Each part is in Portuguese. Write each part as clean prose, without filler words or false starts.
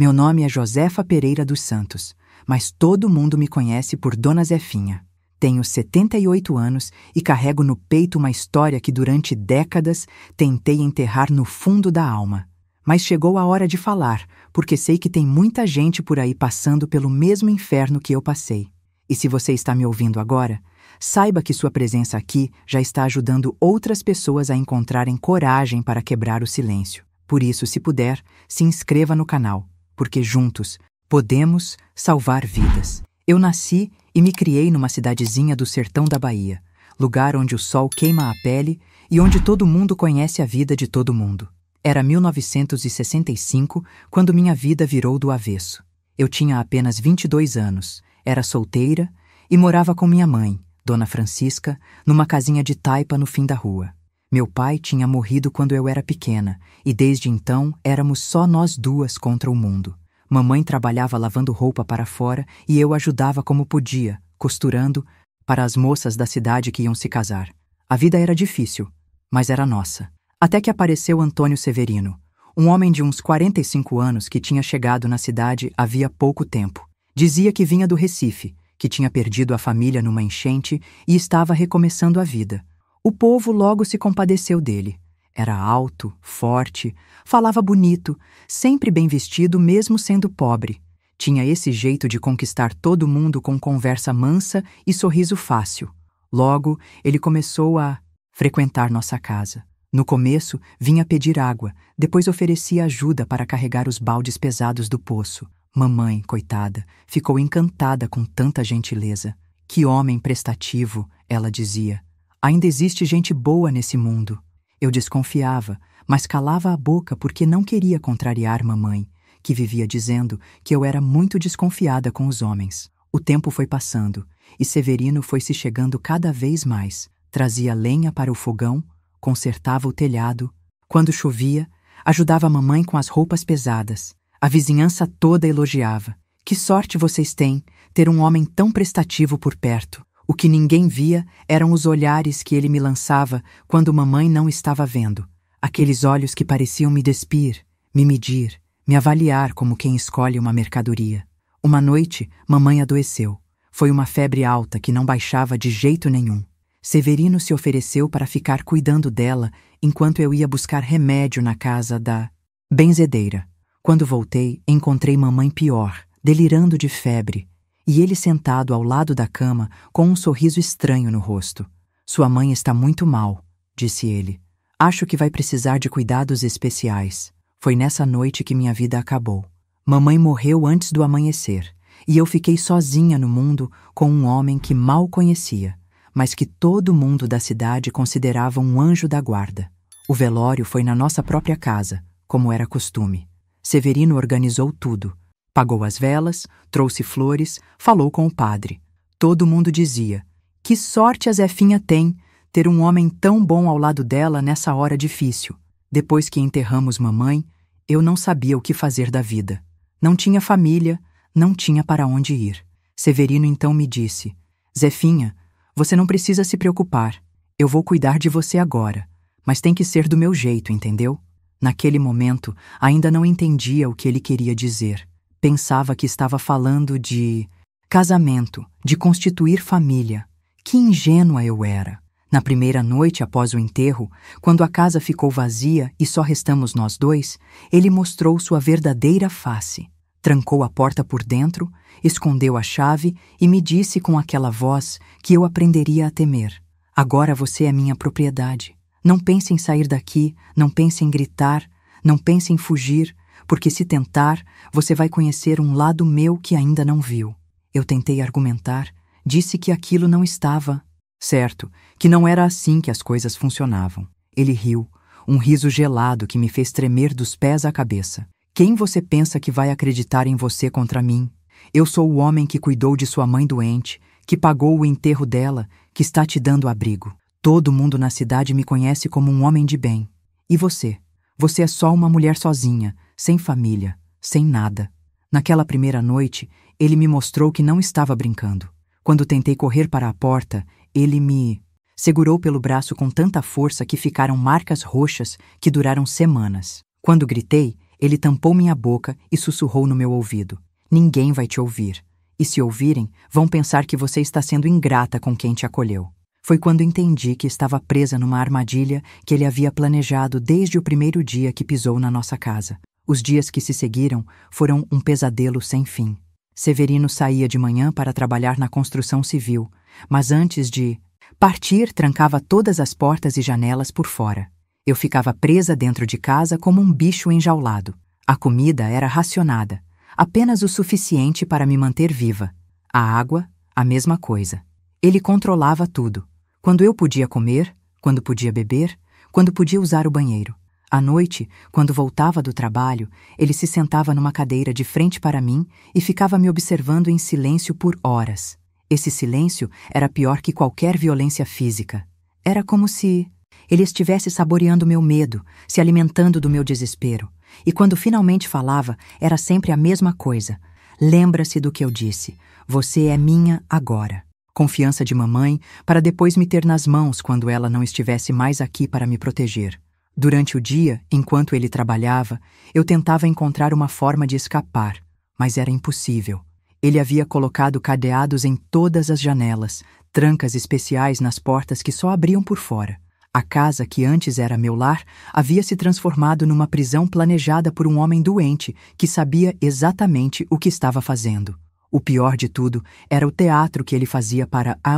Meu nome é Josefa Pereira dos Santos, mas todo mundo me conhece por Dona Zefinha. Tenho 78 anos e carrego no peito uma história que durante décadas tentei enterrar no fundo da alma. Mas chegou a hora de falar, porque sei que tem muita gente por aí passando pelo mesmo inferno que eu passei. E se você está me ouvindo agora, saiba que sua presença aqui já está ajudando outras pessoas a encontrarem coragem para quebrar o silêncio. Por isso, se puder, se inscreva no canal, porque juntos podemos salvar vidas. Eu nasci e me criei numa cidadezinha do sertão da Bahia, lugar onde o sol queima a pele e onde todo mundo conhece a vida de todo mundo. Era 1965 quando minha vida virou do avesso. Eu tinha apenas 22 anos, era solteira e morava com minha mãe, Dona Francisca, numa casinha de taipa no fim da rua. Meu pai tinha morrido quando eu era pequena e desde então éramos só nós duas contra o mundo. Mamãe trabalhava lavando roupa para fora e eu ajudava como podia, costurando para as moças da cidade que iam se casar. A vida era difícil, mas era nossa. Até que apareceu Antônio Severino, um homem de uns 45 anos que tinha chegado na cidade havia pouco tempo. Dizia que vinha do Recife, que tinha perdido a família numa enchente e estava recomeçando a vida. O povo logo se compadeceu dele. Era alto, forte, falava bonito, sempre bem vestido mesmo sendo pobre. Tinha esse jeito de conquistar todo mundo com conversa mansa e sorriso fácil. Logo, ele começou a frequentar nossa casa. No começo, vinha pedir água, depois oferecia ajuda para carregar os baldes pesados do poço. Mamãe, coitada, ficou encantada com tanta gentileza. Que homem prestativo, ela dizia. Ainda existe gente boa nesse mundo. Eu desconfiava, mas calava a boca porque não queria contrariar mamãe, que vivia dizendo que eu era muito desconfiada com os homens. O tempo foi passando e Severino foi se chegando cada vez mais. Trazia lenha para o fogão, consertava o telhado. Quando chovia, ajudava a mamãe com as roupas pesadas. A vizinhança toda elogiava. Que sorte vocês têm, ter um homem tão prestativo por perto. O que ninguém via eram os olhares que ele me lançava quando mamãe não estava vendo. Aqueles olhos que pareciam me despir, me medir, me avaliar como quem escolhe uma mercadoria. Uma noite, mamãe adoeceu. Foi uma febre alta que não baixava de jeito nenhum. Severino se ofereceu para ficar cuidando dela enquanto eu ia buscar remédio na casa da benzedeira. Quando voltei, encontrei mamãe pior, delirando de febre, e ele sentado ao lado da cama com um sorriso estranho no rosto. Sua mãe está muito mal, disse ele. Acho que vai precisar de cuidados especiais. Foi nessa noite que minha vida acabou. Mamãe morreu antes do amanhecer, e eu fiquei sozinha no mundo com um homem que mal conhecia, mas que todo mundo da cidade considerava um anjo da guarda. O velório foi na nossa própria casa, como era costume. Severino organizou tudo. Pagou as velas, trouxe flores, falou com o padre. Todo mundo dizia, que sorte a Zefinha tem, ter um homem tão bom ao lado dela nessa hora difícil. Depois que enterramos mamãe, eu não sabia o que fazer da vida. Não tinha família, não tinha para onde ir. Severino então me disse, Zefinha, você não precisa se preocupar. Eu vou cuidar de você agora, mas tem que ser do meu jeito, entendeu? Naquele momento, ainda não entendia o que ele queria dizer. Pensava que estava falando de casamento, de constituir família. Que ingênua eu era! Na primeira noite após o enterro, quando a casa ficou vazia e só restamos nós dois, ele mostrou sua verdadeira face. Trancou a porta por dentro, escondeu a chave e me disse com aquela voz que eu aprenderia a temer. Agora você é minha propriedade. Não pense em sair daqui, não pense em gritar, não pense em fugir, porque se tentar, você vai conhecer um lado meu que ainda não viu. Eu tentei argumentar, disse que aquilo não estava certo, que não era assim que as coisas funcionavam. Ele riu, um riso gelado que me fez tremer dos pés à cabeça. Quem você pensa que vai acreditar em você contra mim? Eu sou o homem que cuidou de sua mãe doente, que pagou o enterro dela, que está te dando abrigo. Todo mundo na cidade me conhece como um homem de bem. E você? Você é só uma mulher sozinha, sem família, sem nada. Naquela primeira noite, ele me mostrou que não estava brincando. Quando tentei correr para a porta, ele me segurou pelo braço com tanta força que ficaram marcas roxas que duraram semanas. Quando gritei, Ele tampou minha boca e sussurrou no meu ouvido: "Ninguém vai te ouvir. E se ouvirem, vão pensar que você está sendo ingrata com quem te acolheu." Foi quando entendi que estava presa numa armadilha que ele havia planejado desde o primeiro dia que pisou na nossa casa. Os dias que se seguiram foram um pesadelo sem fim. Severino saía de manhã para trabalhar na construção civil, mas antes de partir, trancava todas as portas e janelas por fora. Eu ficava presa dentro de casa como um bicho enjaulado. A comida era racionada, apenas o suficiente para me manter viva. A água, a mesma coisa. Ele controlava tudo. Quando eu podia comer, quando podia beber, quando podia usar o banheiro. À noite, quando voltava do trabalho, ele se sentava numa cadeira de frente para mim e ficava me observando em silêncio por horas. Esse silêncio era pior que qualquer violência física. Era como se ele estivesse saboreando meu medo, se alimentando do meu desespero. E quando finalmente falava, era sempre a mesma coisa. "Lembra-se do que eu disse. Você é minha agora." Confiança de mamãe para depois me ter nas mãos quando ela não estivesse mais aqui para me proteger. Durante o dia, enquanto ele trabalhava, eu tentava encontrar uma forma de escapar, mas era impossível. Ele havia colocado cadeados em todas as janelas, trancas especiais nas portas que só abriam por fora. A casa, que antes era meu lar, havia se transformado numa prisão planejada por um homem doente que sabia exatamente o que estava fazendo. O pior de tudo era o teatro que ele fazia para a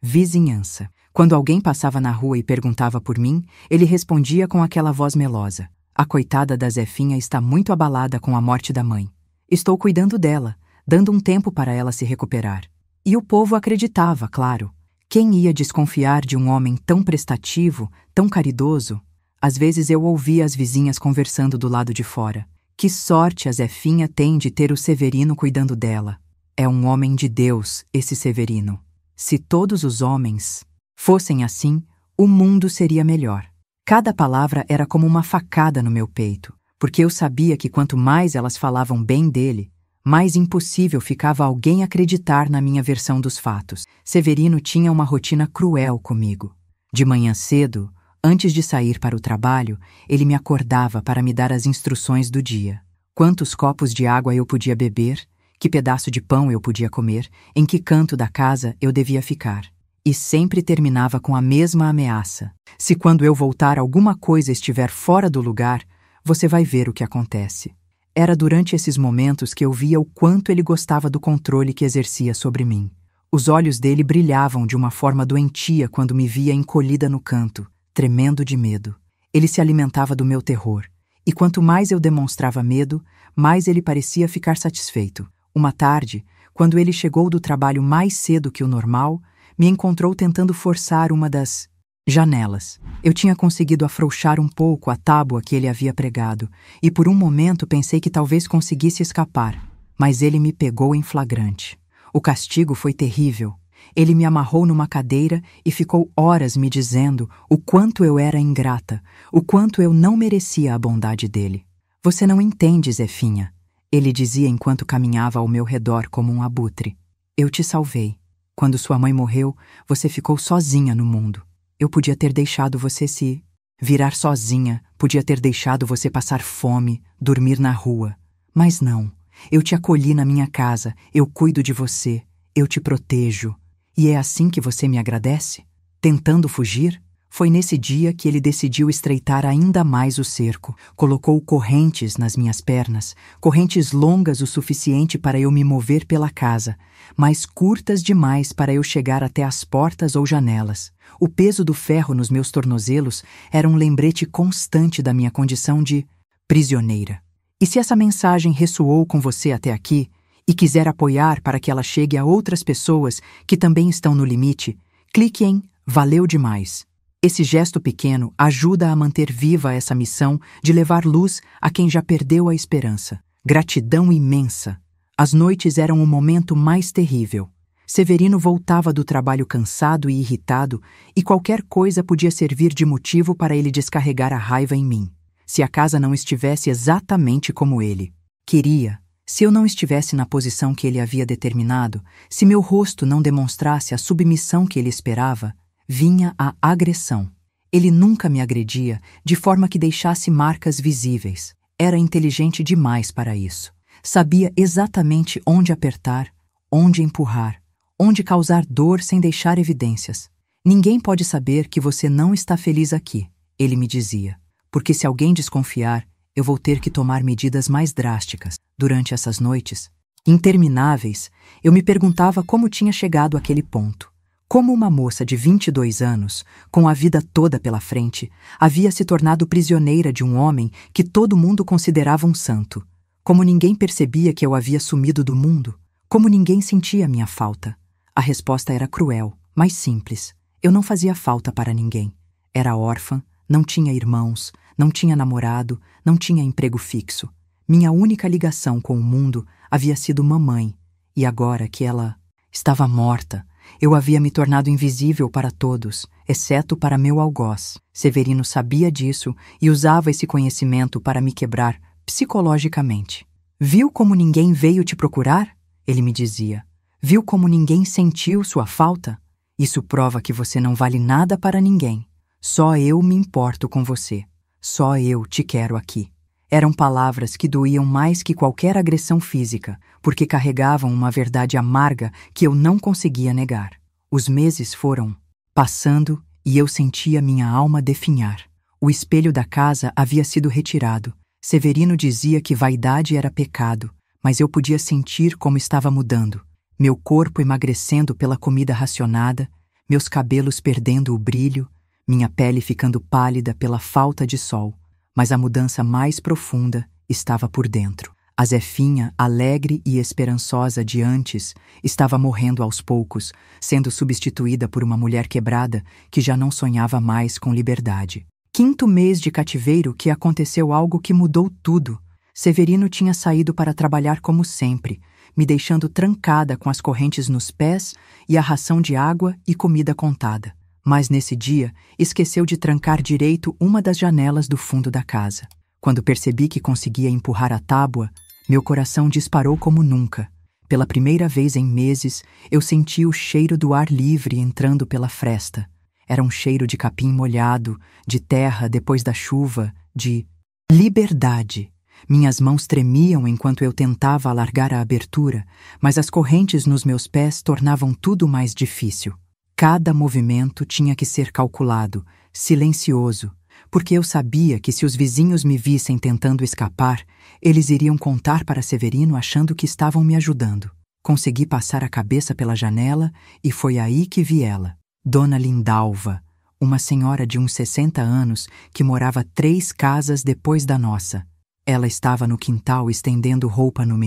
vizinhança. Quando alguém passava na rua e perguntava por mim, ele respondia com aquela voz melosa: "A coitada da Zefinha está muito abalada com a morte da mãe. Estou cuidando dela, dando um tempo para ela se recuperar." E o povo acreditava, claro. Quem ia desconfiar de um homem tão prestativo, tão caridoso? Às vezes eu ouvia as vizinhas conversando do lado de fora. "Que sorte a Zefinha tem de ter o Severino cuidando dela. É um homem de Deus, esse Severino. Se todos os homens fossem assim, o mundo seria melhor." Cada palavra era como uma facada no meu peito, porque eu sabia que quanto mais elas falavam bem dele, mais impossível ficava alguém acreditar na minha versão dos fatos. Severino tinha uma rotina cruel comigo. De manhã cedo, antes de sair para o trabalho, ele me acordava para me dar as instruções do dia. Quantos copos de água eu podia beber, que pedaço de pão eu podia comer, em que canto da casa eu devia ficar. E sempre terminava com a mesma ameaça: "Se quando eu voltar alguma coisa estiver fora do lugar, você vai ver o que acontece." Era durante esses momentos que eu via o quanto ele gostava do controle que exercia sobre mim. Os olhos dele brilhavam de uma forma doentia quando me via encolhida no canto, tremendo de medo. Ele se alimentava do meu terror, e quanto mais eu demonstrava medo, mais ele parecia ficar satisfeito. Uma tarde, quando ele chegou do trabalho mais cedo que o normal, me encontrou tentando forçar uma das janelas. Eu tinha conseguido afrouxar um pouco a tábua que ele havia pregado, e por um momento pensei que talvez conseguisse escapar, mas ele me pegou em flagrante. O castigo foi terrível. Ele me amarrou numa cadeira e ficou horas me dizendo o quanto eu era ingrata, o quanto eu não merecia a bondade dele. "Você não entende, Zefinha," ele dizia enquanto caminhava ao meu redor como um abutre. "Eu te salvei. Quando sua mãe morreu, você ficou sozinha no mundo. Eu podia ter deixado você se virar sozinha, podia ter deixado você passar fome, dormir na rua. Mas não, eu te acolhi na minha casa, eu cuido de você, eu te protejo. E é assim que você me agradece? Tentando fugir?" Foi nesse dia que ele decidiu estreitar ainda mais o cerco. Colocou correntes nas minhas pernas, correntes longas o suficiente para eu me mover pela casa, mas curtas demais para eu chegar até as portas ou janelas. O peso do ferro nos meus tornozelos era um lembrete constante da minha condição de prisioneira. E se essa mensagem ressoou com você até aqui e quiser apoiar para que ela chegue a outras pessoas que também estão no limite, clique em "Valeu demais". Esse gesto pequeno ajuda a manter viva essa missão de levar luz a quem já perdeu a esperança. Gratidão imensa. As noites eram o momento mais terrível. Severino voltava do trabalho cansado e irritado, e qualquer coisa podia servir de motivo para ele descarregar a raiva em mim. Se a casa não estivesse exatamente como ele queria, se eu não estivesse na posição que ele havia determinado, se meu rosto não demonstrasse a submissão que ele esperava, vinha a agressão. Ele nunca me agredia de forma que deixasse marcas visíveis. Era inteligente demais para isso. Sabia exatamente onde apertar, onde empurrar, onde causar dor sem deixar evidências. Ninguém pode saber que você não está feliz aqui, ele me dizia, porque se alguém desconfiar, eu vou ter que tomar medidas mais drásticas. Durante essas noites intermináveis, eu me perguntava como tinha chegado àquele ponto. Como uma moça de 22 anos, com a vida toda pela frente, havia se tornado prisioneira de um homem que todo mundo considerava um santo. Como ninguém percebia que eu havia sumido do mundo. Como ninguém sentia minha falta. A resposta era cruel, mas simples. Eu não fazia falta para ninguém. Era órfã, não tinha irmãos, não tinha namorado, não tinha emprego fixo. Minha única ligação com o mundo havia sido mamãe, e agora que ela estava morta, eu havia me tornado invisível para todos, exceto para meu algoz. Severino sabia disso e usava esse conhecimento para me quebrar psicologicamente. Viu como ninguém veio te procurar? Ele me dizia. Viu como ninguém sentiu sua falta? Isso prova que você não vale nada para ninguém. Só eu me importo com você. Só eu te quero aqui. Eram palavras que doíam mais que qualquer agressão física, porque carregavam uma verdade amarga que eu não conseguia negar. Os meses foram passando e eu sentia minha alma definhar. O espelho da casa havia sido retirado. Severino dizia que vaidade era pecado, mas eu podia sentir como estava mudando. Meu corpo emagrecendo pela comida racionada, meus cabelos perdendo o brilho, minha pele ficando pálida pela falta de sol. Mas a mudança mais profunda estava por dentro. A Zefinha, alegre e esperançosa de antes, estava morrendo aos poucos, sendo substituída por uma mulher quebrada que já não sonhava mais com liberdade. 5º mês de cativeiro que aconteceu algo que mudou tudo. Severino tinha saído para trabalhar como sempre, me deixando trancada com as correntes nos pés e a ração de água e comida contada. Mas nesse dia, esqueceu de trancar direito uma das janelas do fundo da casa. Quando percebi que conseguia empurrar a tábua, meu coração disparou como nunca. Pela primeira vez em meses, eu senti o cheiro do ar livre entrando pela fresta. Era um cheiro de capim molhado, de terra depois da chuva, de liberdade. Minhas mãos tremiam enquanto eu tentava alargar a abertura, mas as correntes nos meus pés tornavam tudo mais difícil. Cada movimento tinha que ser calculado, silencioso, porque eu sabia que se os vizinhos me vissem tentando escapar, eles iriam contar para Severino achando que estavam me ajudando. Consegui passar a cabeça pela janela e foi aí que vi ela. Dona Lindalva, uma senhora de uns 60 anos que morava 3 casas depois da nossa. Ela estava no quintal estendendo roupa no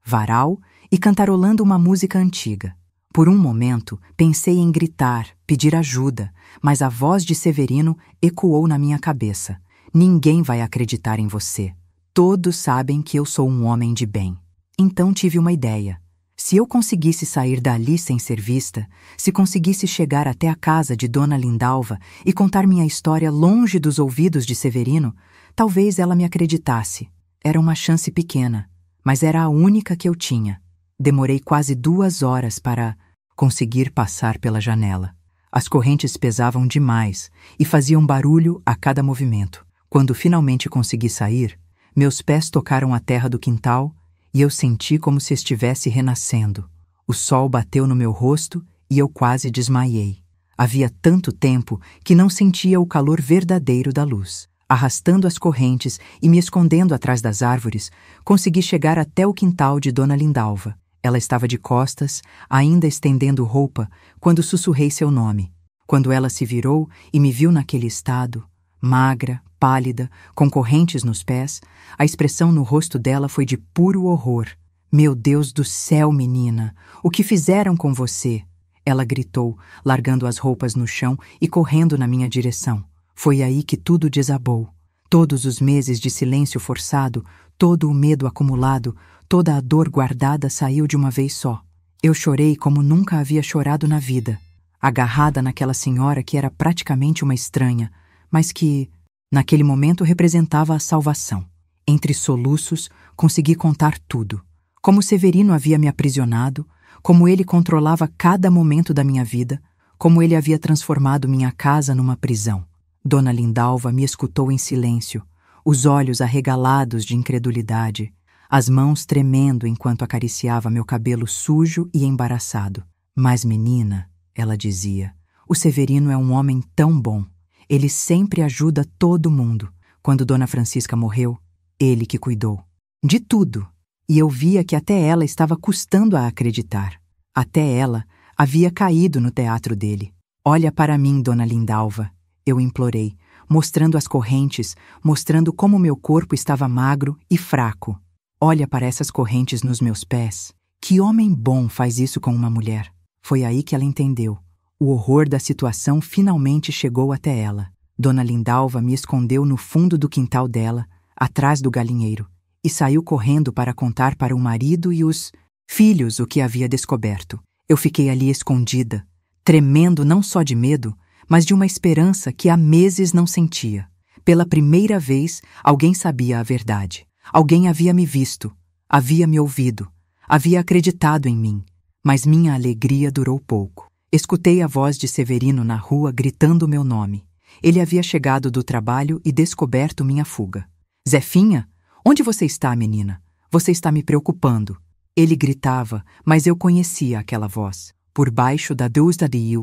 varal e cantarolando uma música antiga. Por um momento, pensei em gritar, pedir ajuda, mas a voz de Severino ecoou na minha cabeça. Ninguém vai acreditar em você. Todos sabem que eu sou um homem de bem. Então tive uma ideia. Se eu conseguisse sair dali sem ser vista, se conseguisse chegar até a casa de Dona Lindalva e contar minha história longe dos ouvidos de Severino, talvez ela me acreditasse. Era uma chance pequena, mas era a única que eu tinha. Demorei quase 2 horas para conseguir passar pela janela. As correntes pesavam demais e faziam barulho a cada movimento. Quando finalmente consegui sair, meus pés tocaram a terra do quintal e eu senti como se estivesse renascendo. O sol bateu no meu rosto e eu quase desmaiei. Havia tanto tempo que não sentia o calor verdadeiro da luz. Arrastando as correntes e me escondendo atrás das árvores, consegui chegar até o quintal de Dona Lindalva. Ela estava de costas, ainda estendendo roupa, quando sussurrei seu nome. Quando ela se virou e me viu naquele estado, magra, pálida, com correntes nos pés, a expressão no rosto dela foi de puro horror. Meu Deus do céu, menina, o que fizeram com você? Ela gritou, largando as roupas no chão e correndo na minha direção. Foi aí que tudo desabou. Todos os meses de silêncio forçado, todo o medo acumulado, toda a dor guardada saiu de uma vez só. Eu chorei como nunca havia chorado na vida, agarrada naquela senhora que era praticamente uma estranha, mas que, naquele momento, representava a salvação. Entre soluços, consegui contar tudo. Como Severino havia me aprisionado, como ele controlava cada momento da minha vida, como ele havia transformado minha casa numa prisão. Dona Lindalva me escutou em silêncio, os olhos arregalados de incredulidade, as mãos tremendo enquanto acariciava meu cabelo sujo e embaraçado. Mas, menina, ela dizia, o Severino é um homem tão bom. Ele sempre ajuda todo mundo. Quando Dona Francisca morreu, ele que cuidou. De tudo. E eu via que até ela estava custando a acreditar. Até ela havia caído no teatro dele. Olha para mim, Dona Lindalva, eu implorei, mostrando as correntes, mostrando como meu corpo estava magro e fraco. Olha para essas correntes nos meus pés. Que homem bom faz isso com uma mulher? Foi aí que ela entendeu. O horror da situação finalmente chegou até ela. Dona Lindalva me escondeu no fundo do quintal dela, atrás do galinheiro, e saiu correndo para contar para o marido e os filhos o que havia descoberto. Eu fiquei ali escondida, tremendo não só de medo, mas de uma esperança que há meses não sentia. Pela primeira vez, alguém sabia a verdade. Alguém havia me visto, havia me ouvido, havia acreditado em mim, mas minha alegria durou pouco. Escutei a voz de Severino na rua gritando meu nome. Ele havia chegado do trabalho e descoberto minha fuga. Zefinha, onde você está, menina? Você está me preocupando. Ele gritava, mas eu conhecia aquela voz. Por baixo da dúvida de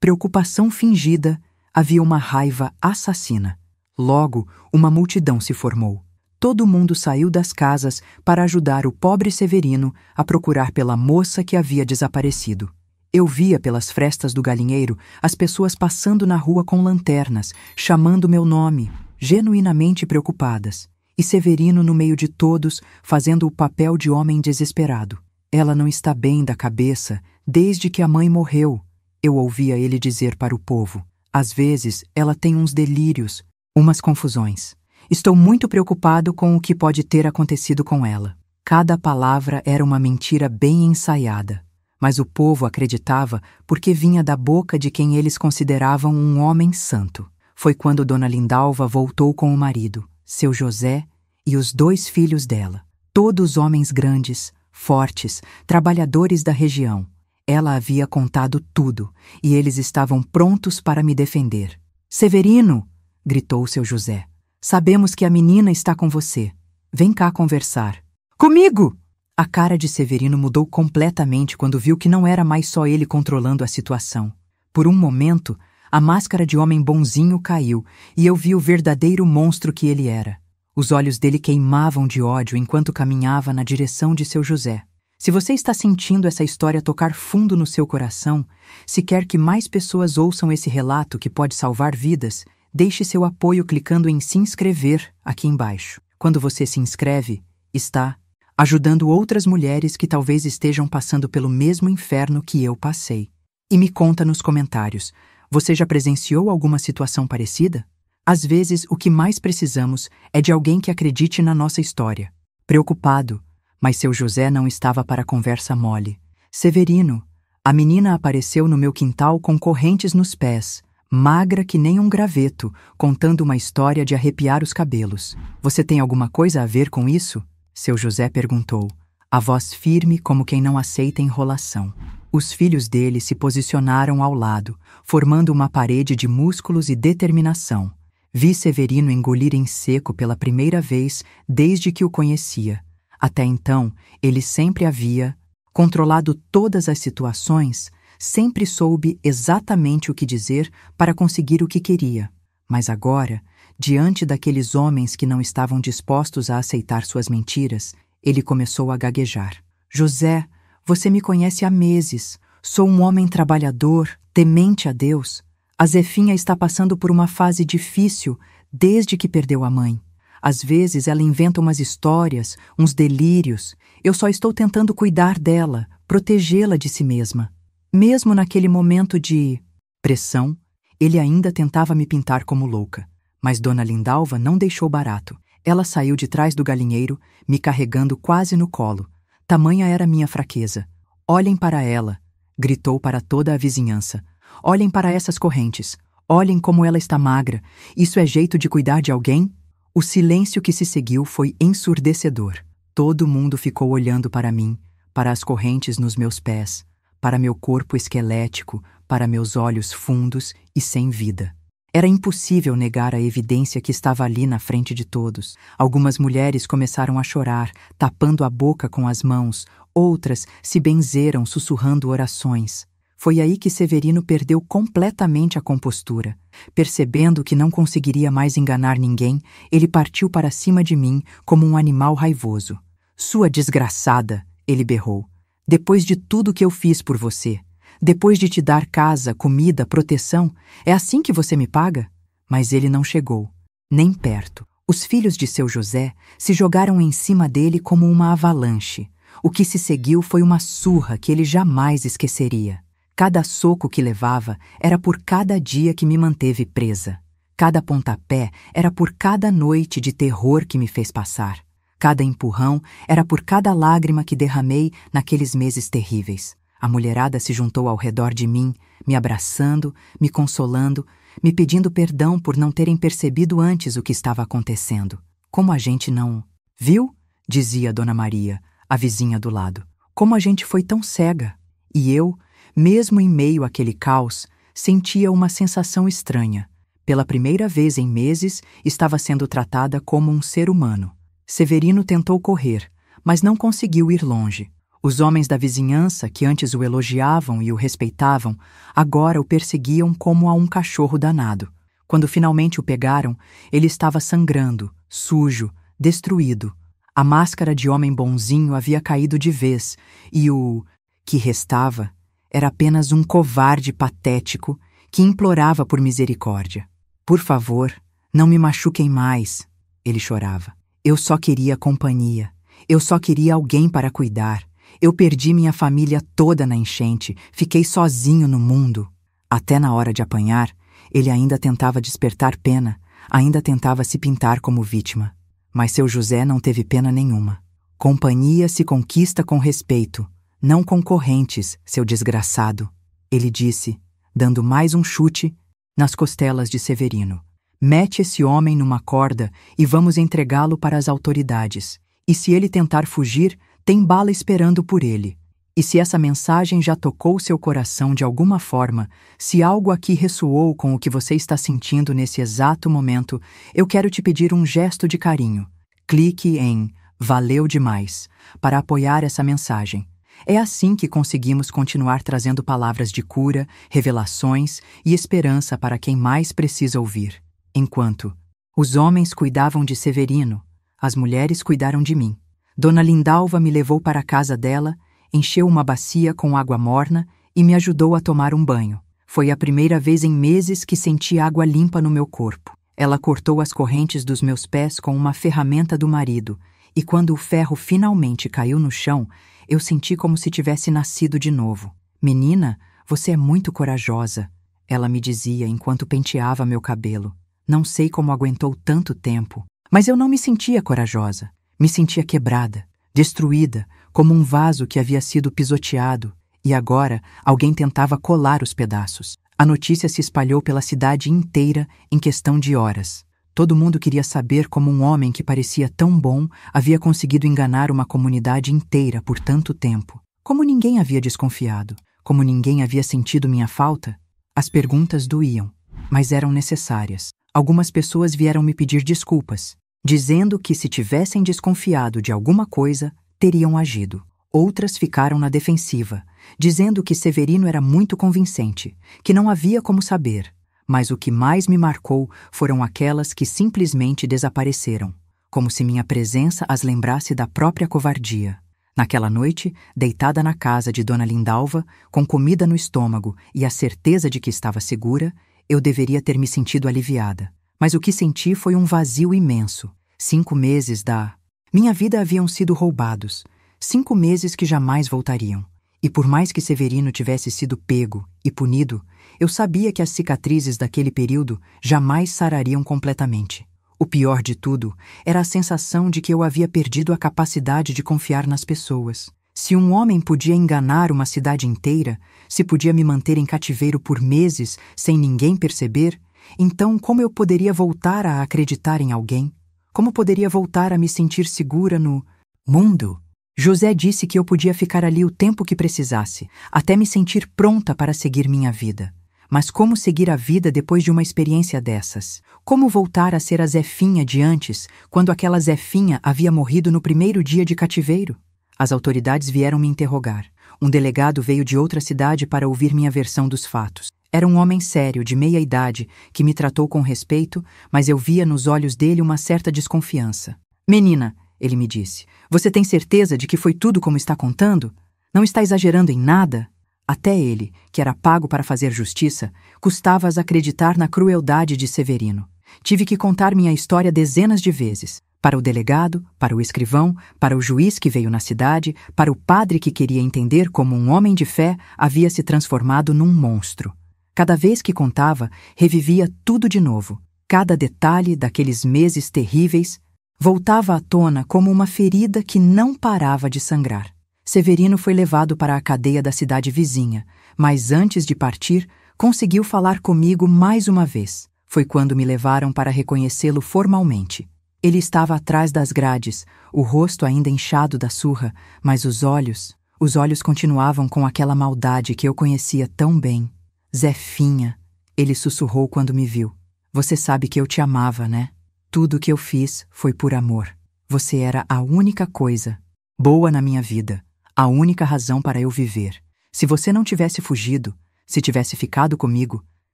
preocupação fingida, havia uma raiva assassina. Logo, uma multidão se formou. Todo mundo saiu das casas para ajudar o pobre Severino a procurar pela moça que havia desaparecido. Eu via pelas frestas do galinheiro as pessoas passando na rua com lanternas, chamando meu nome, genuinamente preocupadas. E Severino no meio de todos, fazendo o papel de homem desesperado. Ela não está bem da cabeça desde que a mãe morreu, eu ouvia ele dizer para o povo. Às vezes ela tem uns delírios, umas confusões. Estou muito preocupado com o que pode ter acontecido com ela. Cada palavra era uma mentira bem ensaiada, mas o povo acreditava porque vinha da boca de quem eles consideravam um homem santo. Foi quando Dona Lindalva voltou com o marido, seu José, e os 2 filhos dela, todos homens grandes, fortes, trabalhadores da região. Ela havia contado tudo, e eles estavam prontos para me defender. "Severino!" gritou seu José. "Sabemos que a menina está com você. Vem cá conversar." "Comigo!" A cara de Severino mudou completamente quando viu que não era mais só ele controlando a situação. Por um momento, a máscara de homem bonzinho caiu e eu vi o verdadeiro monstro que ele era. Os olhos dele queimavam de ódio enquanto caminhava na direção de seu José. Se você está sentindo essa história tocar fundo no seu coração, se quer que mais pessoas ouçam esse relato que pode salvar vidas, deixe seu apoio clicando em se inscrever aqui embaixo. Quando você se inscreve, está ajudando outras mulheres que talvez estejam passando pelo mesmo inferno que eu passei. E me conta nos comentários, você já presenciou alguma situação parecida? Às vezes, o que mais precisamos é de alguém que acredite na nossa história. Preocupado, mas seu José não estava para conversa mole. "Severino, a menina apareceu no meu quintal com correntes nos pés, magra que nem um graveto, contando uma história de arrepiar os cabelos. Você tem alguma coisa a ver com isso?" Seu José perguntou, a voz firme como quem não aceita enrolação. Os filhos dele se posicionaram ao lado, formando uma parede de músculos e determinação. Vi Severino engolir em seco pela primeira vez desde que o conhecia. Até então, ele sempre havia controlado todas as situações, sempre soube exatamente o que dizer para conseguir o que queria. Mas agora, diante daqueles homens que não estavam dispostos a aceitar suas mentiras, ele começou a gaguejar. "José, você me conhece há meses. Sou um homem trabalhador, temente a Deus. A Zefinha está passando por uma fase difícil desde que perdeu a mãe. Às vezes ela inventa umas histórias, uns delírios. Eu só estou tentando cuidar dela, protegê-la de si mesma." Mesmo naquele momento de pressão, ele ainda tentava me pintar como louca. Mas Dona Lindalva não deixou barato. Ela saiu de trás do galinheiro, me carregando quase no colo. Tamanha era minha fraqueza. "Olhem para ela!" gritou para toda a vizinhança. "Olhem para essas correntes. Olhem como ela está magra. Isso é jeito de cuidar de alguém?" O silêncio que se seguiu foi ensurdecedor. Todo mundo ficou olhando para mim, para as correntes nos meus pés, para meu corpo esquelético, para meus olhos fundos e sem vida. Era impossível negar a evidência que estava ali na frente de todos. Algumas mulheres começaram a chorar, tapando a boca com as mãos, outras se benzeram sussurrando orações. Foi aí que Severino perdeu completamente a compostura. Percebendo que não conseguiria mais enganar ninguém, ele partiu para cima de mim como um animal raivoso. "Sua desgraçada!" ele berrou. "Depois de tudo que eu fiz por você, depois de te dar casa, comida, proteção, é assim que você me paga?" Mas ele não chegou, nem perto. Os filhos de seu José se jogaram em cima dele como uma avalanche. O que se seguiu foi uma surra que ele jamais esqueceria. Cada soco que levava era por cada dia que me manteve presa. Cada pontapé era por cada noite de terror que me fez passar. Cada empurrão era por cada lágrima que derramei naqueles meses terríveis. A mulherada se juntou ao redor de mim, me abraçando, me consolando, me pedindo perdão por não terem percebido antes o que estava acontecendo. "Como a gente não... Viu?" dizia Dona Maria, a vizinha do lado. "Como a gente foi tão cega." E eu, mesmo em meio àquele caos, sentia uma sensação estranha. Pela primeira vez em meses, estava sendo tratada como um ser humano. Severino tentou correr, mas não conseguiu ir longe. Os homens da vizinhança, que antes o elogiavam e o respeitavam, agora o perseguiam como a um cachorro danado. Quando finalmente o pegaram, ele estava sangrando, sujo, destruído. A máscara de homem bonzinho havia caído de vez, e o que restava era apenas um covarde patético que implorava por misericórdia. "Por favor, não me machuquem mais", ele chorava. "Eu só queria companhia. Eu só queria alguém para cuidar. Eu perdi minha família toda na enchente, fiquei sozinho no mundo." Até na hora de apanhar, ele ainda tentava despertar pena, ainda tentava se pintar como vítima. Mas seu José não teve pena nenhuma. "Companhia se conquista com respeito, não com correntes, seu desgraçado", ele disse, dando mais um chute nas costelas de Severino. "Mete esse homem numa corda e vamos entregá-lo para as autoridades. E se ele tentar fugir, tem bala esperando por ele. E se essa mensagem já tocou seu coração de alguma forma, se algo aqui ressoou com o que você está sentindo nesse exato momento, eu quero te pedir um gesto de carinho. Clique em 'Valeu demais' para apoiar essa mensagem. É assim que conseguimos continuar trazendo palavras de cura, revelações e esperança para quem mais precisa ouvir. Enquanto os homens cuidavam de Severino, as mulheres cuidaram de mim. Dona Lindalva me levou para a casa dela, encheu uma bacia com água morna e me ajudou a tomar um banho. Foi a primeira vez em meses que senti água limpa no meu corpo. Ela cortou as correntes dos meus pés com uma ferramenta do marido, e quando o ferro finalmente caiu no chão, eu senti como se tivesse nascido de novo. "Menina, você é muito corajosa", ela me dizia enquanto penteava meu cabelo. Não sei como aguentou tanto tempo, mas eu não me sentia corajosa. Me sentia quebrada, destruída, como um vaso que havia sido pisoteado, e agora alguém tentava colar os pedaços. A notícia se espalhou pela cidade inteira em questão de horas. Todo mundo queria saber como um homem que parecia tão bom havia conseguido enganar uma comunidade inteira por tanto tempo. Como ninguém havia desconfiado, como ninguém havia sentido minha falta, as perguntas doíam, mas eram necessárias. Algumas pessoas vieram me pedir desculpas, dizendo que se tivessem desconfiado de alguma coisa, teriam agido. Outras ficaram na defensiva, dizendo que Severino era muito convincente, que não havia como saber. Mas o que mais me marcou foram aquelas que simplesmente desapareceram, como se minha presença as lembrasse da própria covardia. Naquela noite, deitada na casa de Dona Lindalva, com comida no estômago e a certeza de que estava segura, eu deveria ter me sentido aliviada. Mas o que senti foi um vazio imenso. 5 meses da minha vida haviam sido roubados. 5 meses que jamais voltariam. E por mais que Severino tivesse sido pego e punido, eu sabia que as cicatrizes daquele período jamais sarariam completamente. O pior de tudo era a sensação de que eu havia perdido a capacidade de confiar nas pessoas. Se um homem podia enganar uma cidade inteira, se podia me manter em cativeiro por meses sem ninguém perceber, então como eu poderia voltar a acreditar em alguém? Como poderia voltar a me sentir segura no mundo? José disse que eu podia ficar ali o tempo que precisasse, até me sentir pronta para seguir minha vida. Mas como seguir a vida depois de uma experiência dessas? Como voltar a ser a Zefinha de antes, quando aquela Zefinha havia morrido no primeiro dia de cativeiro? As autoridades vieram me interrogar. Um delegado veio de outra cidade para ouvir minha versão dos fatos. Era um homem sério, de meia idade, que me tratou com respeito, mas eu via nos olhos dele uma certa desconfiança. Menina, ele me disse, você tem certeza de que foi tudo como está contando? Não está exagerando em nada? Até ele, que era pago para fazer justiça, custava-as acreditar na crueldade de Severino. Tive que contar minha história dezenas de vezes. Para o delegado, para o escrivão, para o juiz que veio na cidade, para o padre que queria entender como um homem de fé havia se transformado num monstro. Cada vez que contava, revivia tudo de novo. Cada detalhe daqueles meses terríveis voltava à tona como uma ferida que não parava de sangrar. Severino foi levado para a cadeia da cidade vizinha, mas antes de partir, conseguiu falar comigo mais uma vez. Foi quando me levaram para reconhecê-lo formalmente. Ele estava atrás das grades, o rosto ainda inchado da surra, mas os olhos continuavam com aquela maldade que eu conhecia tão bem. Zefinha, ele sussurrou quando me viu. Você sabe que eu te amava, né? Tudo o que eu fiz foi por amor. Você era a única coisa boa na minha vida, a única razão para eu viver. Se você não tivesse fugido, se tivesse ficado comigo,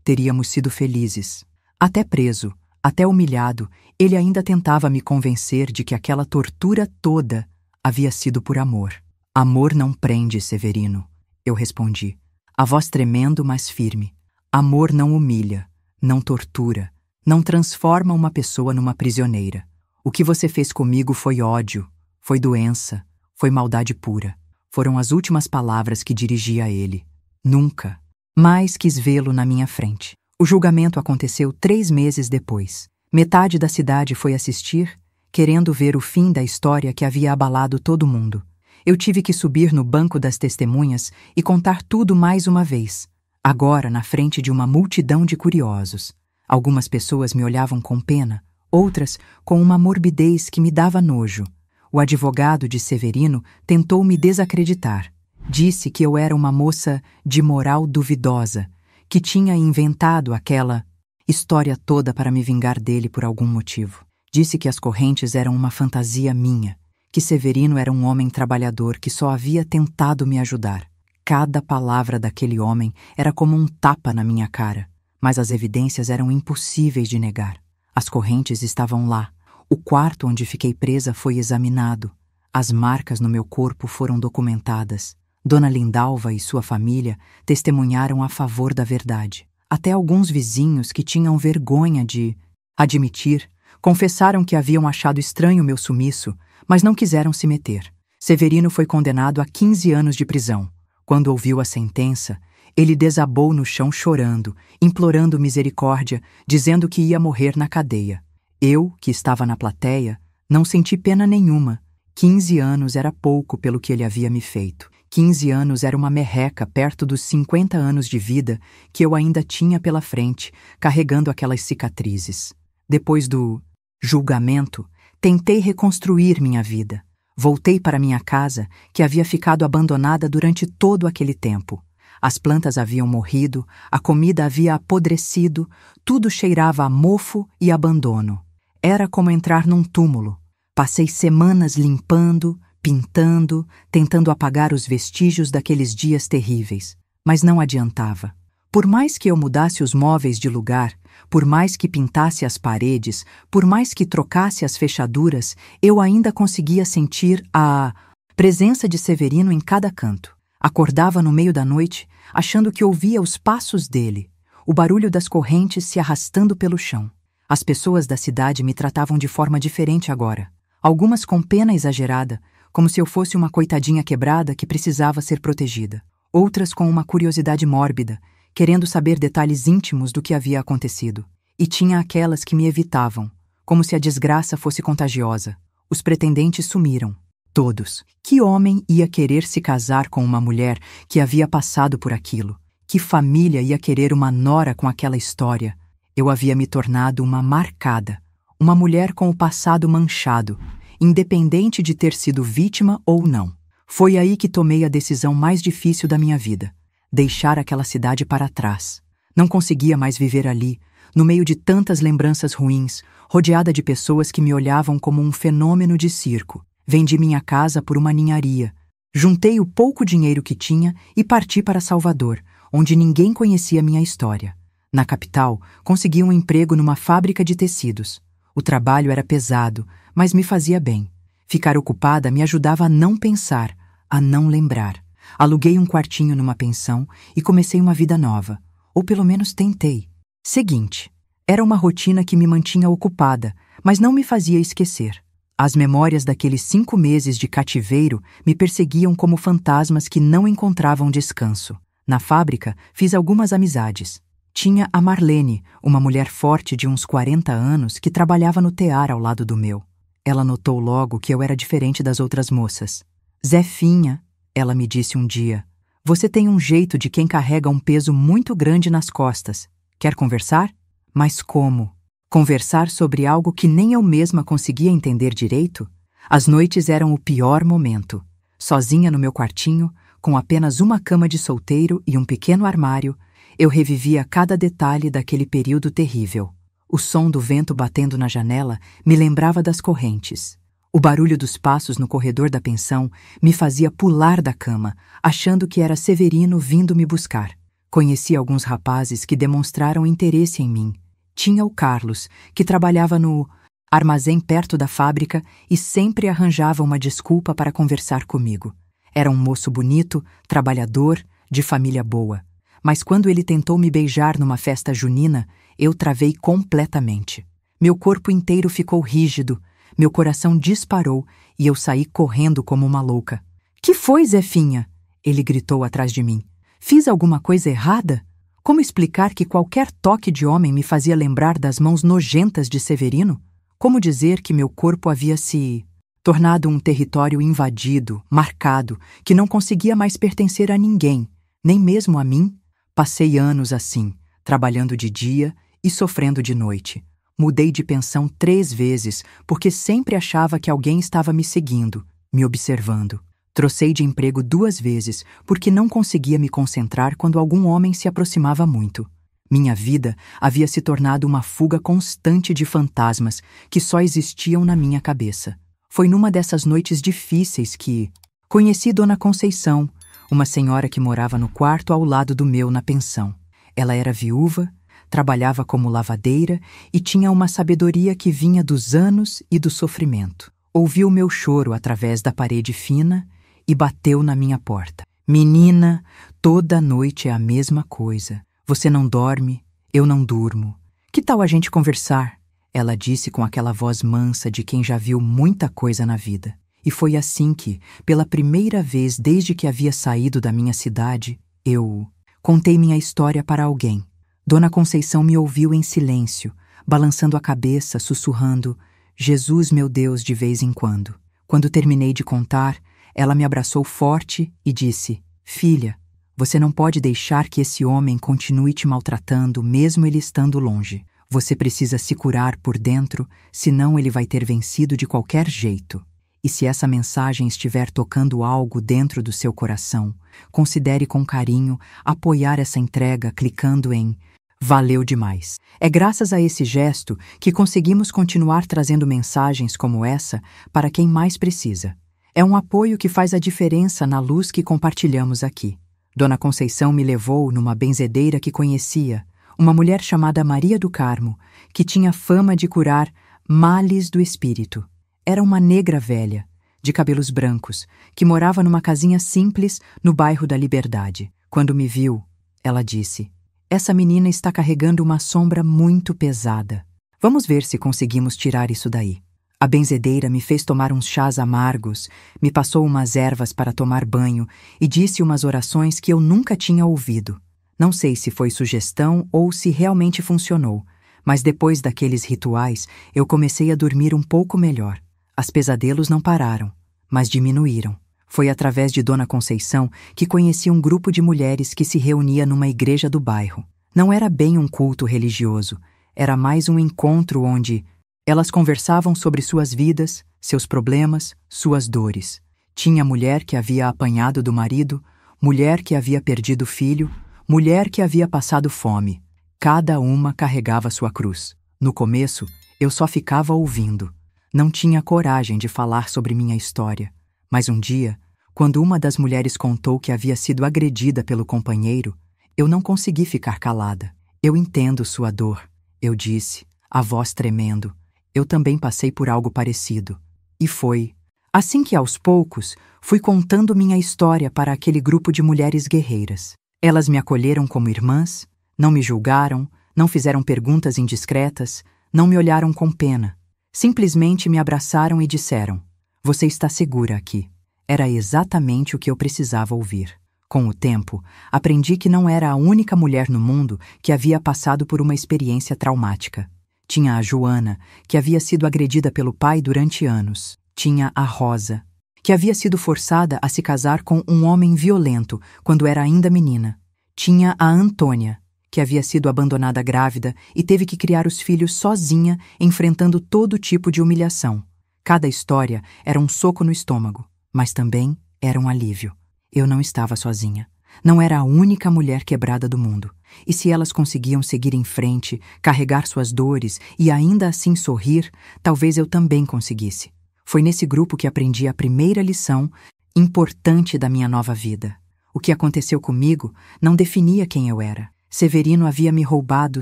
teríamos sido felizes. Até preso, até humilhado, ele ainda tentava me convencer de que aquela tortura toda havia sido por amor. Amor não prende, Severino, eu respondi, a voz tremendo, mas firme. Amor não humilha, não tortura, não transforma uma pessoa numa prisioneira. O que você fez comigo foi ódio, foi doença, foi maldade pura. Foram as últimas palavras que dirigi a ele. Nunca mais quis vê-lo na minha frente. O julgamento aconteceu 3 meses depois. Metade da cidade foi assistir, querendo ver o fim da história que havia abalado todo mundo. Eu tive que subir no banco das testemunhas e contar tudo mais uma vez, agora na frente de uma multidão de curiosos. Algumas pessoas me olhavam com pena, outras com uma morbidez que me dava nojo. O advogado de Severino tentou me desacreditar. Disse que eu era uma moça de moral duvidosa, que tinha inventado aquela história toda para me vingar dele por algum motivo. Disse que as correntes eram uma fantasia minha, que Severino era um homem trabalhador que só havia tentado me ajudar. Cada palavra daquele homem era como um tapa na minha cara, mas as evidências eram impossíveis de negar. As correntes estavam lá. O quarto onde fiquei presa foi examinado. As marcas no meu corpo foram documentadas. Dona Lindalva e sua família testemunharam a favor da verdade. Até alguns vizinhos que tinham vergonha de admitir, confessaram que haviam achado estranho meu sumiço, mas não quiseram se meter. Severino foi condenado a 15 anos de prisão. Quando ouviu a sentença, ele desabou no chão chorando, implorando misericórdia, dizendo que ia morrer na cadeia. Eu, que estava na plateia, não senti pena nenhuma. 15 anos era pouco pelo que ele havia me feito. 15 anos era uma merreca perto dos 50 anos de vida que eu ainda tinha pela frente, carregando aquelas cicatrizes. Depois do julgamento, tentei reconstruir minha vida. Voltei para minha casa, que havia ficado abandonada durante todo aquele tempo. As plantas haviam morrido, a comida havia apodrecido, tudo cheirava a mofo e abandono. Era como entrar num túmulo. Passei semanas limpando, pintando, tentando apagar os vestígios daqueles dias terríveis, mas não adiantava. Por mais que eu mudasse os móveis de lugar, por mais que pintasse as paredes, por mais que trocasse as fechaduras, eu ainda conseguia sentir a presença de Severino em cada canto. Acordava no meio da noite, achando que ouvia os passos dele, o barulho das correntes se arrastando pelo chão. As pessoas da cidade me tratavam de forma diferente agora, algumas com pena exagerada, como se eu fosse uma coitadinha quebrada que precisava ser protegida. Outras com uma curiosidade mórbida, querendo saber detalhes íntimos do que havia acontecido. E tinha aquelas que me evitavam, como se a desgraça fosse contagiosa. Os pretendentes sumiram. Todos. Que homem ia querer se casar com uma mulher que havia passado por aquilo? Que família ia querer uma nora com aquela história? Eu havia me tornado uma marcada, uma mulher com o passado manchado, independente de ter sido vítima ou não. Foi aí que tomei a decisão mais difícil da minha vida: deixar aquela cidade para trás. Não conseguia mais viver ali, no meio de tantas lembranças ruins, rodeada de pessoas que me olhavam como um fenômeno de circo. Vendi minha casa por uma ninharia. Juntei o pouco dinheiro que tinha e parti para Salvador, onde ninguém conhecia minha história. Na capital, consegui um emprego numa fábrica de tecidos. O trabalho era pesado, mas me fazia bem. Ficar ocupada me ajudava a não pensar, a não lembrar. Aluguei um quartinho numa pensão e comecei uma vida nova. Ou pelo menos tentei. Seguinte, era uma rotina que me mantinha ocupada, mas não me fazia esquecer. As memórias daqueles 5 meses de cativeiro me perseguiam como fantasmas que não encontravam descanso. Na fábrica, fiz algumas amizades. Tinha a Marlene, uma mulher forte de uns 40 anos que trabalhava no tear ao lado do meu. Ela notou logo que eu era diferente das outras moças. Zefinha, ela me disse um dia, você tem um jeito de quem carrega um peso muito grande nas costas. Quer conversar? Mas como? Conversar sobre algo que nem eu mesma conseguia entender direito? As noites eram o pior momento. Sozinha no meu quartinho, com apenas uma cama de solteiro e um pequeno armário, eu revivia cada detalhe daquele período terrível. O som do vento batendo na janela me lembrava das correntes. O barulho dos passos no corredor da pensão me fazia pular da cama, achando que era Severino vindo me buscar. Conheci alguns rapazes que demonstraram interesse em mim. Tinha o Carlos, que trabalhava no armazém perto da fábrica e sempre arranjava uma desculpa para conversar comigo. Era um moço bonito, trabalhador, de família boa. Mas quando ele tentou me beijar numa festa junina, eu travei completamente. Meu corpo inteiro ficou rígido, meu coração disparou e eu saí correndo como uma louca. Que foi, Zefinha? Ele gritou atrás de mim. Fiz alguma coisa errada? Como explicar que qualquer toque de homem me fazia lembrar das mãos nojentas de Severino? Como dizer que meu corpo havia se tornado um território invadido, marcado, que não conseguia mais pertencer a ninguém, nem mesmo a mim? Passei anos assim, trabalhando de dia e sofrendo de noite. Mudei de pensão 3 vezes, porque sempre achava que alguém estava me seguindo, me observando. Trocei de emprego 2 vezes, porque não conseguia me concentrar quando algum homem se aproximava muito. Minha vida havia se tornado uma fuga constante de fantasmas que só existiam na minha cabeça. Foi numa dessas noites difíceis que conheci Dona Conceição, uma senhora que morava no quarto ao lado do meu na pensão. Ela era viúva, trabalhava como lavadeira e tinha uma sabedoria que vinha dos anos e do sofrimento. Ouviu meu choro através da parede fina e bateu na minha porta. Menina, toda noite é a mesma coisa. Você não dorme, eu não durmo. Que tal a gente conversar? Ela disse com aquela voz mansa de quem já viu muita coisa na vida. E foi assim que, pela primeira vez desde que havia saído da minha cidade, eu contei minha história para alguém. Dona Conceição me ouviu em silêncio, balançando a cabeça, sussurrando, Jesus, meu Deus, de vez em quando. Quando terminei de contar, ela me abraçou forte e disse, filha, você não pode deixar que esse homem continue te maltratando, mesmo ele estando longe. Você precisa se curar por dentro, senão ele vai ter vencido de qualquer jeito. E se essa mensagem estiver tocando algo dentro do seu coração, considere com carinho apoiar essa entrega clicando em Valeu demais. É graças a esse gesto que conseguimos continuar trazendo mensagens como essa para quem mais precisa. É um apoio que faz a diferença na luz que compartilhamos aqui. Dona Conceição me levou numa benzedeira que conhecia, uma mulher chamada Maria do Carmo, que tinha fama de curar males do espírito. Era uma negra velha, de cabelos brancos, que morava numa casinha simples no bairro da Liberdade. Quando me viu, ela disse, essa menina está carregando uma sombra muito pesada. Vamos ver se conseguimos tirar isso daí. A benzedeira me fez tomar uns chás amargos, me passou umas ervas para tomar banho e disse umas orações que eu nunca tinha ouvido. Não sei se foi sugestão ou se realmente funcionou, mas depois daqueles rituais eu comecei a dormir um pouco melhor. As pesadelos não pararam, mas diminuíram. Foi através de Dona Conceição que conheci um grupo de mulheres que se reunia numa igreja do bairro. Não era bem um culto religioso, era mais um encontro onde elas conversavam sobre suas vidas, seus problemas, suas dores. Tinha mulher que havia apanhado do marido, mulher que havia perdido filho, mulher que havia passado fome. Cada uma carregava sua cruz. No começo, eu só ficava ouvindo. Não tinha coragem de falar sobre minha história. Mas um dia, quando uma das mulheres contou que havia sido agredida pelo companheiro, eu não consegui ficar calada. Eu entendo sua dor, eu disse, a voz tremendo. Eu também passei por algo parecido. E foi assim que, aos poucos, fui contando minha história para aquele grupo de mulheres guerreiras. Elas me acolheram como irmãs, não me julgaram, não fizeram perguntas indiscretas, não me olharam com pena. Simplesmente me abraçaram e disseram: "Você está segura aqui." Era exatamente o que eu precisava ouvir. Com o tempo, aprendi que não era a única mulher no mundo que havia passado por uma experiência traumática. Tinha a Joana, que havia sido agredida pelo pai durante anos. Tinha a Rosa, que havia sido forçada a se casar com um homem violento quando era ainda menina. Tinha a Antônia, que havia sido abandonada grávida e teve que criar os filhos sozinha, enfrentando todo tipo de humilhação. Cada história era um soco no estômago, mas também era um alívio. Eu não estava sozinha. Não era a única mulher quebrada do mundo. E se elas conseguiam seguir em frente, carregar suas dores e ainda assim sorrir, talvez eu também conseguisse. Foi nesse grupo que aprendi a primeira lição importante da minha nova vida. O que aconteceu comigo não definia quem eu era. Severino havia me roubado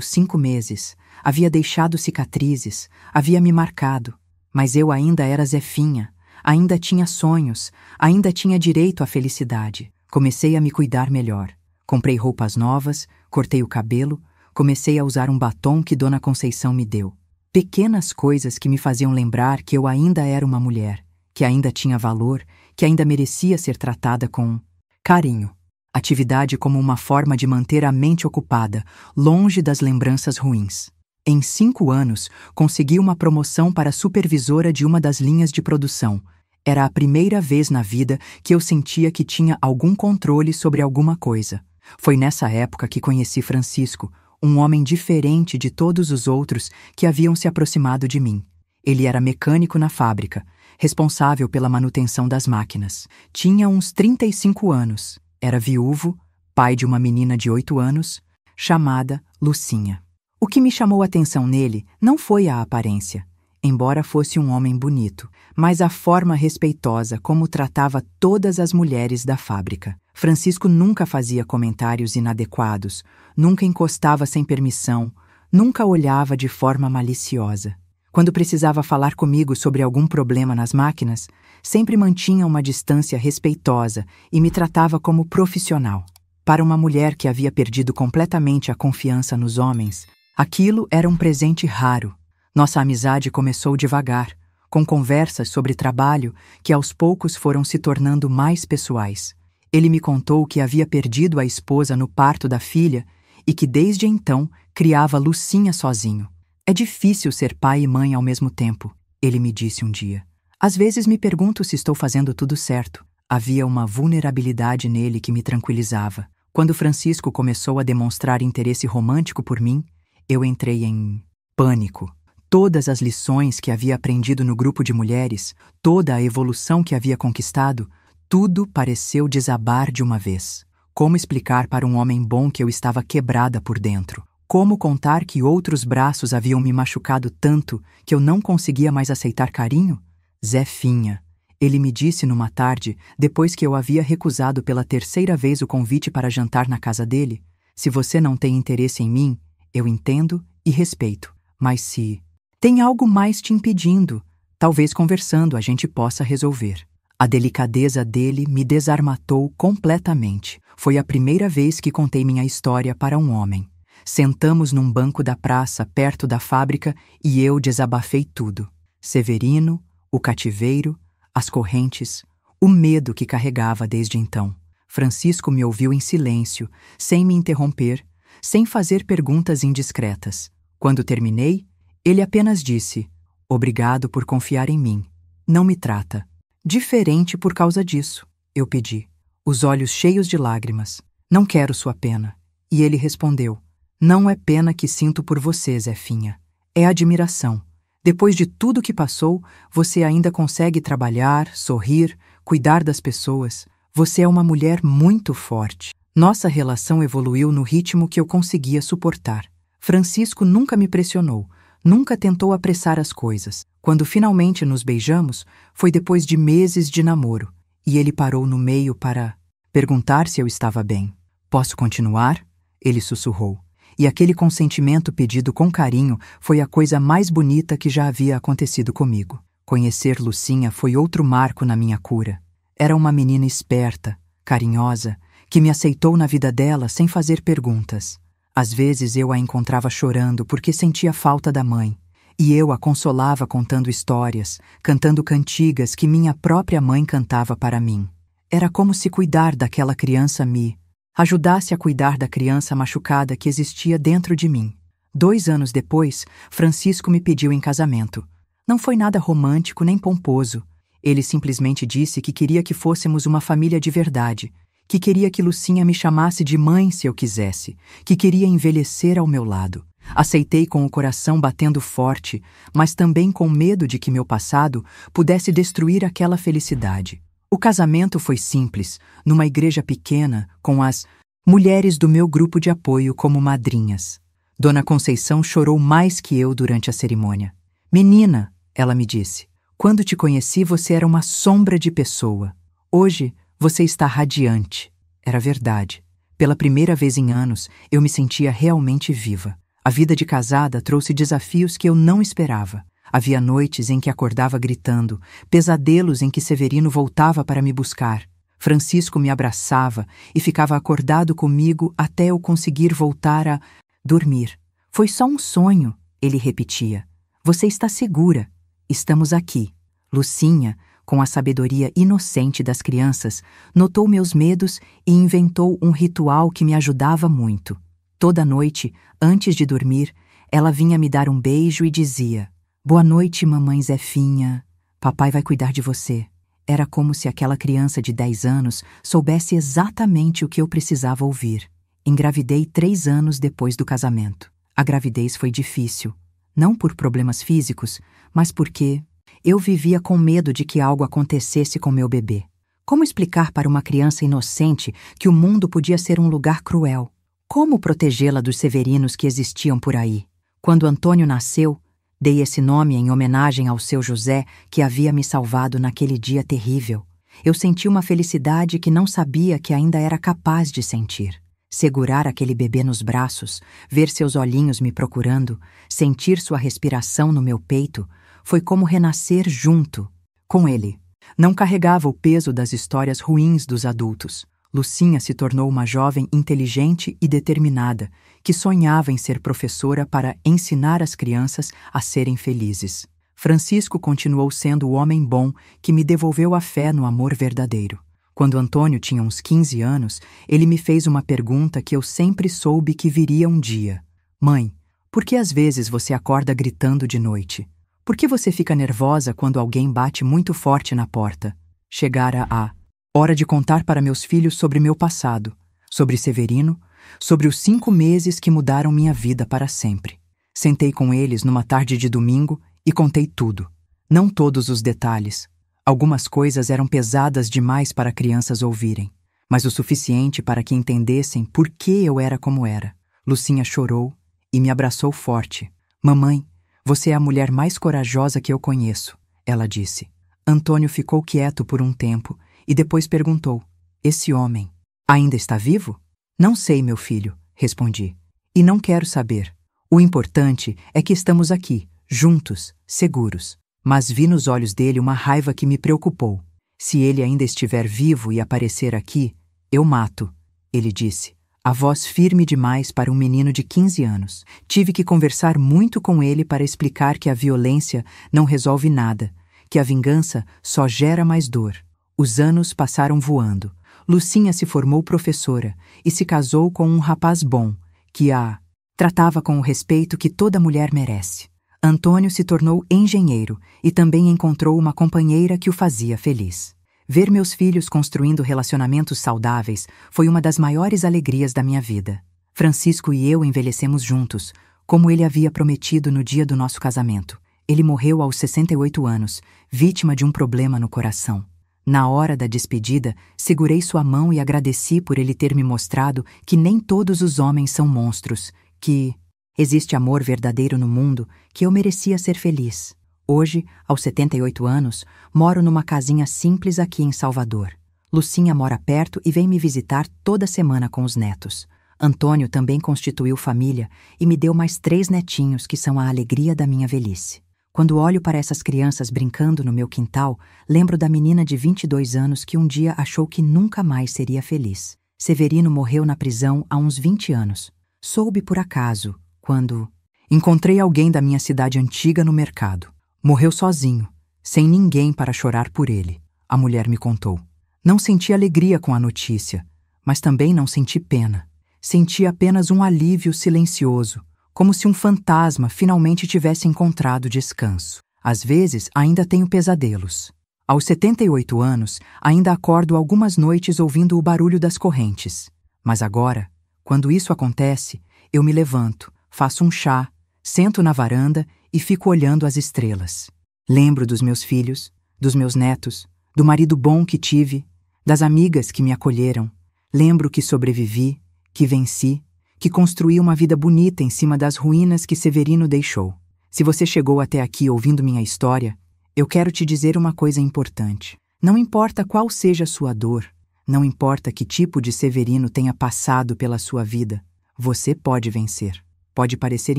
5 meses, havia deixado cicatrizes, havia me marcado. Mas eu ainda era Zefinha, ainda tinha sonhos, ainda tinha direito à felicidade. Comecei a me cuidar melhor. Comprei roupas novas, cortei o cabelo, comecei a usar um batom que Dona Conceição me deu. Pequenas coisas que me faziam lembrar que eu ainda era uma mulher, que ainda tinha valor, que ainda merecia ser tratada com carinho. Atividade como uma forma de manter a mente ocupada, longe das lembranças ruins. Em 5 anos, consegui uma promoção para supervisora de uma das linhas de produção. Era a primeira vez na vida que eu sentia que tinha algum controle sobre alguma coisa. Foi nessa época que conheci Francisco, um homem diferente de todos os outros que haviam se aproximado de mim. Ele era mecânico na fábrica, responsável pela manutenção das máquinas. Tinha uns 35 anos. Era viúvo, pai de uma menina de 8 anos, chamada Lucinha. O que me chamou a atenção nele não foi a aparência, embora fosse um homem bonito, mas a forma respeitosa como tratava todas as mulheres da fábrica. Francisco nunca fazia comentários inadequados, nunca encostava sem permissão, nunca olhava de forma maliciosa. Quando precisava falar comigo sobre algum problema nas máquinas, sempre mantinha uma distância respeitosa e me tratava como profissional. Para uma mulher que havia perdido completamente a confiança nos homens, aquilo era um presente raro. Nossa amizade começou devagar, com conversas sobre trabalho que aos poucos foram se tornando mais pessoais. Ele me contou que havia perdido a esposa no parto da filha e que desde então criava Lucinha sozinho. "É difícil ser pai e mãe ao mesmo tempo", ele me disse um dia. "Às vezes me pergunto se estou fazendo tudo certo." Havia uma vulnerabilidade nele que me tranquilizava. Quando Francisco começou a demonstrar interesse romântico por mim, eu entrei em pânico. Todas as lições que havia aprendido no grupo de mulheres, toda a evolução que havia conquistado, tudo pareceu desabar de uma vez. Como explicar para um homem bom que eu estava quebrada por dentro? Como contar que outros braços haviam me machucado tanto que eu não conseguia mais aceitar carinho? Zefinha, ele me disse numa tarde, depois que eu havia recusado pela 3ª vez o convite para jantar na casa dele. "Se você não tem interesse em mim, eu entendo e respeito. Mas se tem algo mais te impedindo, talvez conversando a gente possa resolver." A delicadeza dele me desarmatou completamente. Foi a primeira vez que contei minha história para um homem. Sentamos num banco da praça, perto da fábrica, e eu desabafei tudo. Severino, o cativeiro, as correntes, o medo que carregava desde então. Francisco me ouviu em silêncio, sem me interromper, sem fazer perguntas indiscretas. Quando terminei, ele apenas disse: "Obrigado por confiar em mim. Não me trata diferente por causa disso", eu pedi, os olhos cheios de lágrimas. "Não quero sua pena." E ele respondeu: "Não é pena que sinto por você, Zefinha. É admiração. Depois de tudo que passou, você ainda consegue trabalhar, sorrir, cuidar das pessoas. Você é uma mulher muito forte." Nossa relação evoluiu no ritmo que eu conseguia suportar. Francisco nunca me pressionou, nunca tentou apressar as coisas. Quando finalmente nos beijamos, foi depois de meses de namoro, e ele parou no meio para perguntar se eu estava bem. Posso continuar? Ele sussurrou. E aquele consentimento pedido com carinho foi a coisa mais bonita que já havia acontecido comigo. Conhecer Lucinha foi outro marco na minha cura. Era uma menina esperta, carinhosa, que me aceitou na vida dela sem fazer perguntas. Às vezes eu a encontrava chorando porque sentia falta da mãe, e eu a consolava contando histórias, cantando cantigas que minha própria mãe cantava para mim. Era como se cuidar daquela criança me ajudasse a cuidar da criança machucada que existia dentro de mim. 2 anos depois, Francisco me pediu em casamento. Não foi nada romântico nem pomposo. Ele simplesmente disse que queria que fôssemos uma família de verdade, que queria que Lucinha me chamasse de mãe se eu quisesse, que queria envelhecer ao meu lado. Aceitei com o coração batendo forte, mas também com medo de que meu passado pudesse destruir aquela felicidade. O casamento foi simples, numa igreja pequena, com as mulheres do meu grupo de apoio como madrinhas. Dona Conceição chorou mais que eu durante a cerimônia. Menina, ela me disse, quando te conheci você era uma sombra de pessoa. Hoje você está radiante. Era verdade. Pela primeira vez em anos, eu me sentia realmente viva. A vida de casada trouxe desafios que eu não esperava. Havia noites em que acordava gritando, pesadelos em que Severino voltava para me buscar. Francisco me abraçava e ficava acordado comigo até eu conseguir voltar a dormir. Foi só um sonho, ele repetia. Você está segura. Estamos aqui. Lucinha, com a sabedoria inocente das crianças, notou meus medos e inventou um ritual que me ajudava muito. Toda noite, antes de dormir, ela vinha me dar um beijo e dizia: Boa noite, mamãe Zefinha. Papai vai cuidar de você. Era como se aquela criança de 10 anos soubesse exatamente o que eu precisava ouvir. Engravidei 3 anos depois do casamento. A gravidez foi difícil. Não por problemas físicos, mas porque eu vivia com medo de que algo acontecesse com meu bebê. Como explicar para uma criança inocente que o mundo podia ser um lugar cruel? Como protegê-la dos severinos que existiam por aí? Quando Antônio nasceu, dei esse nome em homenagem ao seu José que havia me salvado naquele dia terrível. Eu senti uma felicidade que não sabia que ainda era capaz de sentir. Segurar aquele bebê nos braços, ver seus olhinhos me procurando, sentir sua respiração no meu peito, foi como renascer junto com ele. Não carregava o peso das histórias ruins dos adultos. Lucinha se tornou uma jovem inteligente e determinada, que sonhava em ser professora para ensinar as crianças a serem felizes. Francisco continuou sendo o homem bom que me devolveu a fé no amor verdadeiro. Quando Antônio tinha uns 15 anos, ele me fez uma pergunta que eu sempre soube que viria um dia. Mãe, por que às vezes você acorda gritando de noite? Por que você fica nervosa quando alguém bate muito forte na porta? Chegara a hora de contar para meus filhos sobre meu passado, sobre Severino, sobre os 5 meses que mudaram minha vida para sempre. Sentei com eles numa tarde de domingo e contei tudo. Não todos os detalhes. Algumas coisas eram pesadas demais para crianças ouvirem, mas o suficiente para que entendessem por que eu era como era. Lucinha chorou e me abraçou forte. Mamãe, você é a mulher mais corajosa que eu conheço, ela disse. Antônio ficou quieto por um tempo e depois perguntou: Esse homem ainda está vivo? Não sei, meu filho, respondi. E não quero saber. O importante é que estamos aqui, juntos, seguros. Mas vi nos olhos dele uma raiva que me preocupou. Se ele ainda estiver vivo e aparecer aqui, eu mato, ele disse. A voz firme demais para um menino de 15 anos. Tive que conversar muito com ele para explicar que a violência não resolve nada, que a vingança só gera mais dor. Os anos passaram voando. Lucinha se formou professora e se casou com um rapaz bom, que a tratava com o respeito que toda mulher merece. Antônio se tornou engenheiro e também encontrou uma companheira que o fazia feliz. Ver meus filhos construindo relacionamentos saudáveis foi uma das maiores alegrias da minha vida. Francisco e eu envelhecemos juntos, como ele havia prometido no dia do nosso casamento. Ele morreu aos 68 anos, vítima de um problema no coração. Na hora da despedida, segurei sua mão e agradeci por ele ter me mostrado que nem todos os homens são monstros, que Existe amor verdadeiro no mundo que eu merecia ser feliz. Hoje, aos 78 anos, moro numa casinha simples aqui em Salvador. Lucinha mora perto e vem me visitar toda semana com os netos. Antônio também constituiu família e me deu mais 3 netinhos que são a alegria da minha velhice. Quando olho para essas crianças brincando no meu quintal, lembro da menina de 22 anos que um dia achou que nunca mais seria feliz. Severino morreu na prisão há uns 20 anos. Soube por acaso, quando encontrei alguém da minha cidade antiga no mercado. Morreu sozinho, sem ninguém para chorar por ele, a mulher me contou. Não senti alegria com a notícia, mas também não senti pena. Senti apenas um alívio silencioso, como se um fantasma finalmente tivesse encontrado descanso. Às vezes, ainda tenho pesadelos. Aos 78 anos, ainda acordo algumas noites ouvindo o barulho das correntes. Mas agora, quando isso acontece, eu me levanto, faço um chá, sento na varanda e fico olhando as estrelas. Lembro dos meus filhos, dos meus netos, do marido bom que tive, das amigas que me acolheram. Lembro que sobrevivi, que venci, que construí uma vida bonita em cima das ruínas que Severino deixou. Se você chegou até aqui ouvindo minha história, eu quero te dizer uma coisa importante. Não importa qual seja a sua dor, não importa que tipo de Severino tenha passado pela sua vida, você pode vencer. Pode parecer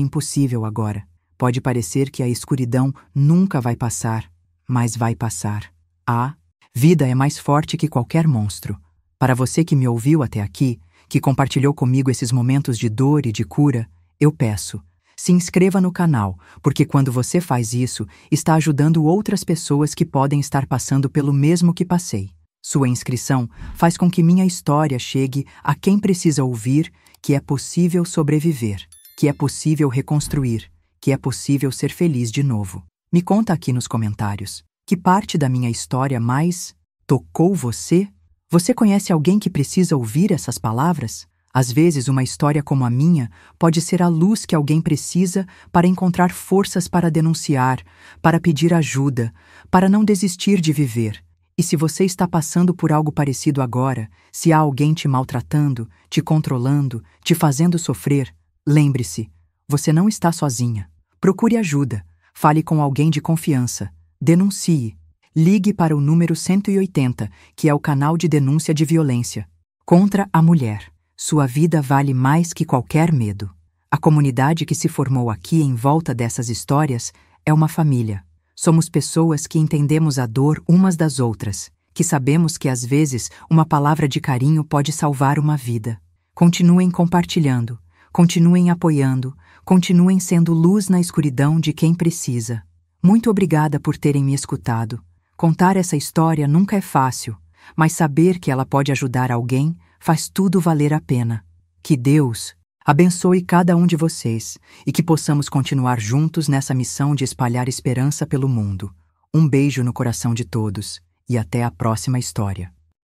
impossível agora. Pode parecer que a escuridão nunca vai passar, mas vai passar. A vida é mais forte que qualquer monstro. Para você que me ouviu até aqui, que compartilhou comigo esses momentos de dor e de cura, eu peço, se inscreva no canal, porque quando você faz isso, está ajudando outras pessoas que podem estar passando pelo mesmo que passei. Sua inscrição faz com que minha história chegue a quem precisa ouvir que é possível sobreviver, que é possível reconstruir, que é possível ser feliz de novo. Me conta aqui nos comentários, que parte da minha história mais tocou você? Você conhece alguém que precisa ouvir essas palavras? Às vezes, uma história como a minha pode ser a luz que alguém precisa para encontrar forças para denunciar, para pedir ajuda, para não desistir de viver. E se você está passando por algo parecido agora, se há alguém te maltratando, te controlando, te fazendo sofrer, lembre-se, você não está sozinha. Procure ajuda, fale com alguém de confiança, denuncie. Ligue para o número 180, que é o canal de denúncia de violência contra a mulher. Sua vida vale mais que qualquer medo. A comunidade que se formou aqui em volta dessas histórias é uma família. Somos pessoas que entendemos a dor umas das outras, que sabemos que às vezes uma palavra de carinho pode salvar uma vida. Continuem compartilhando, continuem apoiando, continuem sendo luz na escuridão de quem precisa. Muito obrigada por terem me escutado. Contar essa história nunca é fácil, mas saber que ela pode ajudar alguém faz tudo valer a pena. Que Deus abençoe cada um de vocês e que possamos continuar juntos nessa missão de espalhar esperança pelo mundo. Um beijo no coração de todos e até a próxima história.